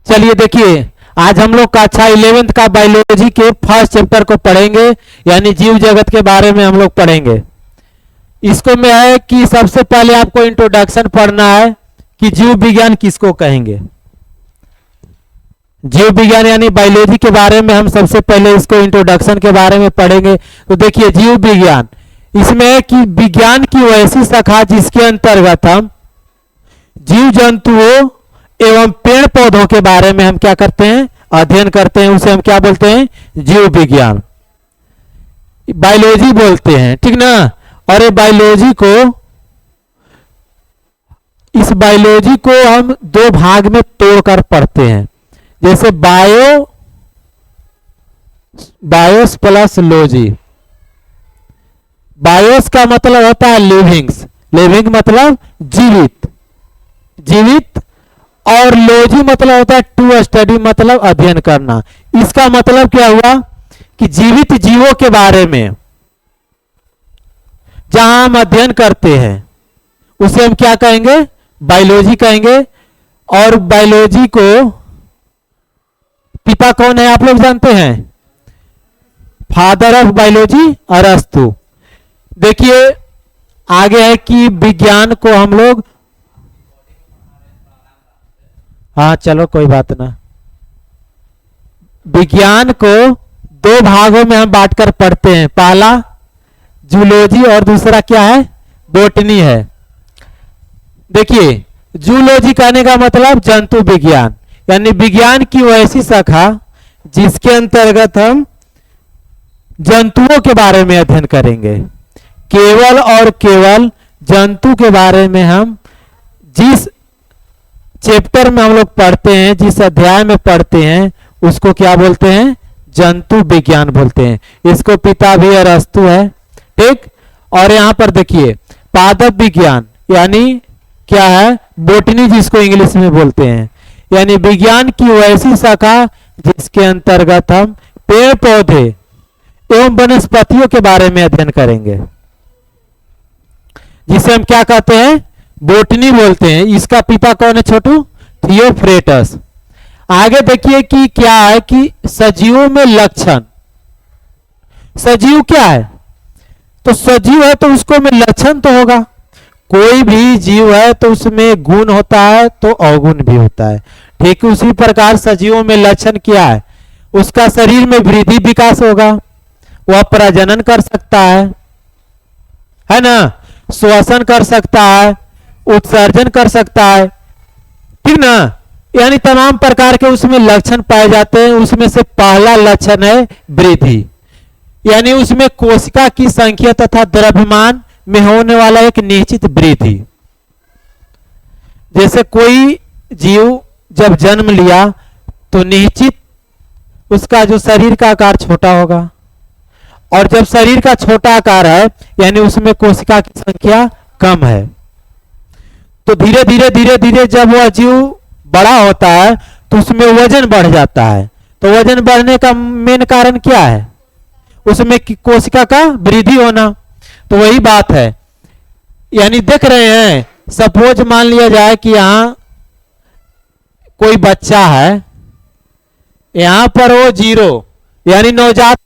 चलिए देखिए, आज हम लोग कक्षा 11th का बायोलॉजी के फर्स्ट चैप्टर को पढ़ेंगे, यानी जीव जगत के बारे में हम लोग पढ़ेंगे। इसको में है कि सबसे पहले आपको इंट्रोडक्शन पढ़ना है कि जीव विज्ञान किसको कहेंगे। जीव विज्ञान यानी बायोलॉजी के बारे में हम सबसे पहले इसको इंट्रोडक्शन के बारे में पढ़ेंगे। तो देखिए, जीव विज्ञान इसमें है कि विज्ञान की वैसी शाखा जिसके अंतर्गत हम जीव जंतुओं एवं पेड़ पौधों के बारे में हम क्या करते हैं, अध्ययन करते हैं। उसे हम क्या बोलते हैं, जीव विज्ञान, बायोलॉजी बोलते हैं, ठीक ना। और ये बायोलॉजी को, इस बायोलॉजी को हम दो भाग में तोड़कर पढ़ते हैं, जैसे बायोस प्लस लॉजी। बायोस का मतलब होता है लिविंग्स, लिविंग मतलब जीवित, जीवित, और लॉजी मतलब होता है टू स्टडी, मतलब अध्ययन करना। इसका मतलब क्या हुआ कि जीवित जीवों के बारे में जहां हम अध्ययन करते हैं उसे हम क्या कहेंगे, बायोलॉजी कहेंगे। और बायोलॉजी को पिता कौन है आप लोग जानते हैं, फादर ऑफ बायोलॉजी अरस्तु। देखिए आगे है कि विज्ञान को हम लोग, हाँ चलो कोई बात ना, विज्ञान को दो भागों में हम बांटकर पढ़ते हैं। पहला जूलॉजी और दूसरा क्या है, बोटनी है। देखिए, जूलॉजी कहने का मतलब जंतु विज्ञान, यानी विज्ञान की वैसी शाखा जिसके अंतर्गत हम जंतुओं के बारे में अध्ययन करेंगे। केवल और केवल जंतु के बारे में हम जिस चैप्टर में हम लोग पढ़ते हैं, जिस अध्याय में पढ़ते हैं, उसको क्या बोलते हैं, जंतु विज्ञान बोलते हैं। इसको पिता भी अरस्तु है, ठीक। और यहां पर देखिए पादप विज्ञान यानी क्या है, बोटनी जिसको इंग्लिश में बोलते हैं, यानी विज्ञान की वैसी शाखा जिसके अंतर्गत हम पेड़ पौधे एवं वनस्पतियों के बारे में अध्ययन करेंगे, जिसे हम क्या कहते हैं, बोटनी बोलते हैं। इसका पिता कौन है छोटू, थियोफ्रेटस। आगे देखिए कि क्या है कि सजीवों में लक्षण, सजीव क्या है, तो सजीव है तो उसको में लक्षण तो होगा। कोई भी जीव है तो उसमें गुण होता है तो अवगुण भी होता है, ठीक। उसी प्रकार सजीवों में लक्षण क्या है, उसका शरीर में वृद्धि विकास होगा, वह प्रजनन कर सकता है ना, श्वसन कर सकता है, उत्सर्जन कर सकता है, ठीक ना। यानी तमाम प्रकार के उसमें लक्षण पाए जाते हैं। उसमें से पहला लक्षण है वृद्धि, यानी उसमें कोशिका की संख्या तथा द्रव्यमान में होने वाला एक निश्चित वृद्धि। जैसे कोई जीव जब जन्म लिया तो निश्चित उसका जो शरीर का आकार छोटा होगा, और जब शरीर का छोटा आकार है यानी उसमें कोशिका की संख्या कम है, तो धीरे धीरे धीरे धीरे जब वह जीव बड़ा होता है तो उसमें वजन बढ़ जाता है। तो वजन बढ़ने का मेन कारण क्या है, उसमें कोशिका का वृद्धि होना। तो वही बात है, यानी देख रहे हैं, सपोज मान लिया जाए कि यहां कोई बच्चा है, यहां पर वो 0 यानी नवजात